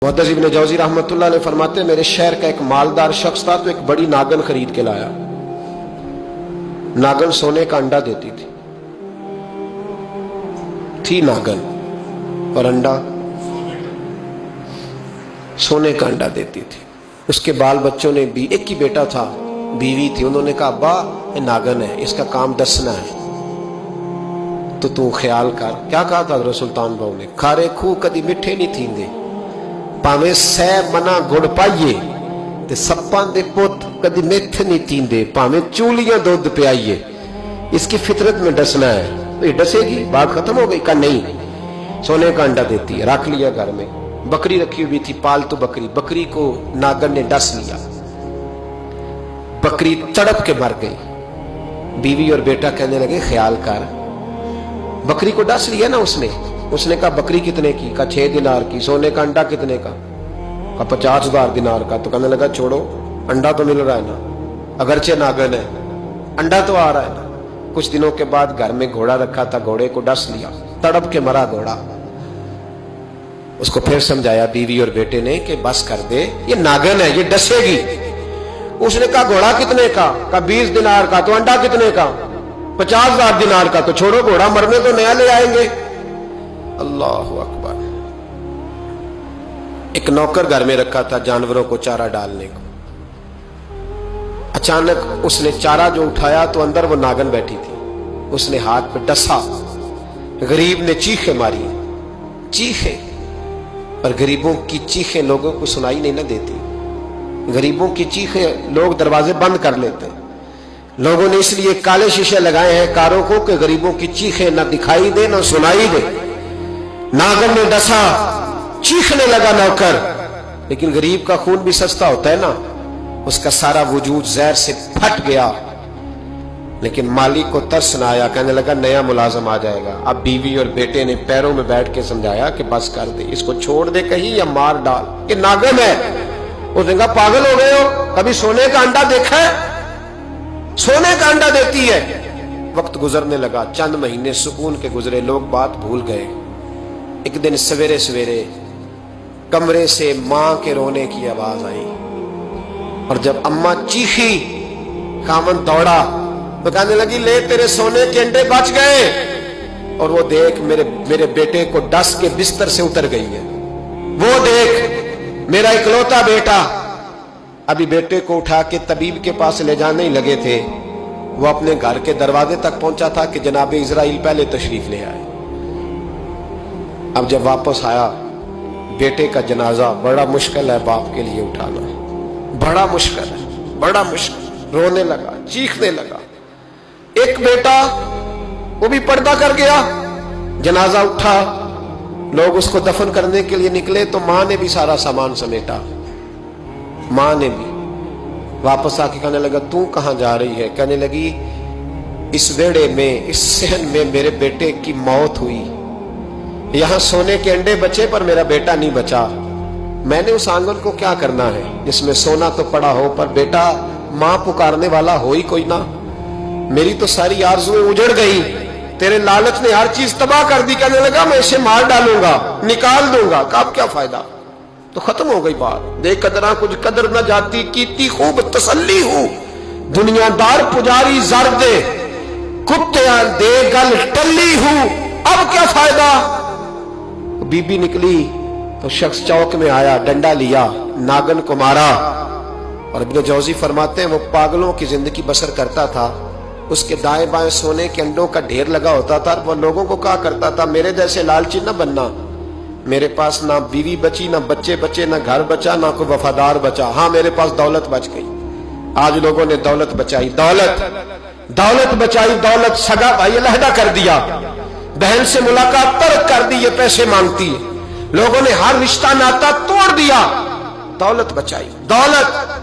मुहद्दिस इब्न जौज़ी रहमतुल्लाह अलैह फरमाते हैं, मेरे शहर का एक मालदार शख्स था तो एक बड़ी नागन खरीद के लाया। नागन सोने का अंडा देती थी नागन, और अंडा सोने का अंडा देती थी। उसके बाल बच्चों ने भी, एक ही बेटा था, बीवी थी, उन्होंने कहा अब्बा ये नागन है, इसका काम दसना है, तो तू ख्याल कर। क्या कहा था हज़रत सुल्तान बाहू ने? खारे खूह कदी मिठे नहीं थींदे, भावें सै मना गुड़ पाइए ते सप्पां दे पुत कदी मिठ नहीं थींदे, भावें चूलियां दूध पियाइए, इसकी फितरत में डसना है। तो ये डसेगी, बात खत्म हो गई। का नहीं, सोने का अंडा देती है। रख लिया घर में। बकरी रखी हुई थी, पालतू बकरी, बकरी को नागन ने डस लिया, बकरी तड़प के मर गई। बीवी और बेटा कहने लगे ख्याल कर, बकरी को डस लिया ना उसने कहा बकरी कितने की? का 6 दिनार की। सोने का अंडा कितने का? 50,000 दिनार का। तो कहने लगा छोड़ो, अंडा तो मिल रहा है ना, अगरचे नागन है, अंडा तो आ रहा है ना। कुछ दिनों के बाद घर में घोड़ा रखा था, घोड़े को डस लिया, तड़प के मरा घोड़ा। उसको फिर समझाया बीवी और बेटे ने कि बस कर दे, ये नागन है, ये डसेगी। उसने कहा घोड़ा कितने का? 20 दिनार का। तो अंडा कितने का? 50,000 दिनार का। तो छोड़ो, घोड़ा मरने तो नया ले आएंगे। अल्लाहु अकबर। एक नौकर घर में रखा था जानवरों को चारा डालने को। अचानक उसने चारा जो उठाया तो अंदर वो नागन बैठी थी। उसने हाथ पे डसा, गरीब ने चीखें मारी, चीखें। पर गरीबों की चीखें लोगों को सुनाई नहीं ना देती। गरीबों की चीखें लोग दरवाजे बंद कर लेते। लोगों ने इसलिए काले शीशे लगाए हैं कारों को कि गरीबों की चीखें ना दिखाई दे ना सुनाई दे। नागन ने डसा, चीखने लगा नौकर, लेकिन गरीब का खून भी सस्ता होता है ना, उसका सारा वजूद जहर से फट गया। लेकिन मालिक को तरस न आया, कहने लगा नया मुलाजम आ जाएगा। अब बीवी और बेटे ने पैरों में बैठ के समझाया कि बस कर दे, इसको छोड़ दे कहीं या मार डाल, ये नागन है। उसने कहा पागल हो गए हो, कभी सोने का अंडा देखा है? सोने का अंडा देती है। वक्त गुजरने लगा, चंद महीने सुकून के गुजरे, लोग बात भूल गए। एक दिन सवेरे सवेरे कमरे से मां के रोने की आवाज आई, और जब अम्मा चीखी, कामन दौड़ा तो कहने लगी ले तेरे सोने के अंडे बच गए। और वो देख मेरे बेटे को डस के बिस्तर से उतर गई है। वो देख मेरा इकलौता बेटा। अभी बेटे को उठा के तबीब के पास ले जाने ही लगे थे, वो अपने घर के दरवाजे तक पहुंचा था कि जनाब इजराइल पहले तशरीफ ले आए। अब जब वापस आया, बेटे का जनाजा बड़ा मुश्किल है बाप के लिए उठाना, बड़ा मुश्किल है, बड़ा मुश्किल। रोने लगा, चीखने लगा। एक बेटा वो भी पर्दा कर गया। जनाजा उठा, लोग उसको दफन करने के लिए निकले तो मां ने भी सारा सामान समेटा। मां ने भी वापस आके कहने लगा तू कहां जा रही है? कहने लगी इस वेड़े में, इस सहन में मेरे बेटे की मौत हुई, यहां सोने के अंडे बचे पर मेरा बेटा नहीं बचा। मैंने उस आंगन को क्या करना है जिसमें सोना तो पड़ा हो पर बेटा मां पुकारने वाला हो ही कोई ना। मेरी तो सारी आरज़ुएं उजड़ गई, तेरे लालच ने हर चीज तबाह कर दी। कहने लगा मैं इसे मार डालूंगा, निकाल दूंगा। कब क्या फायदा? तो खत्म हो गई बात। देख कदरा कुछ कदर न जाती, कीती खूब तसल्ली हूं, दुनियादार पुजारी जर दे, कुत्तियां दे गल टल्ली हूं, अब क्या फायदा? बीबी निकली तो शख्स चौक में आया, डंडा लिया, नागन को मारा। और इब्न जौज़ी फरमाते हैं वो पागलों की जिंदगी बसर करता था। उसके दाएं बाएं सोने के अंडों का ढेर लगा होता था। वो लोगों को कहा करता था मेरे जैसे लालची न बनना, मेरे पास ना बीवी बची, ना बच्चे बचे, ना घर बचा, ना कोई वफादार बचा। हाँ मेरे पास दौलत बच गई। आज लोगों ने दौलत बचाई, दौलत बचाई, दौलत सगा भाई अलहदा कर दिया, बहन से मुलाकात तर्क कर दी, ये पैसे मांगती है। लोगों ने हर रिश्ता नाता तोड़ दिया, दौलत बचाई, दौलत।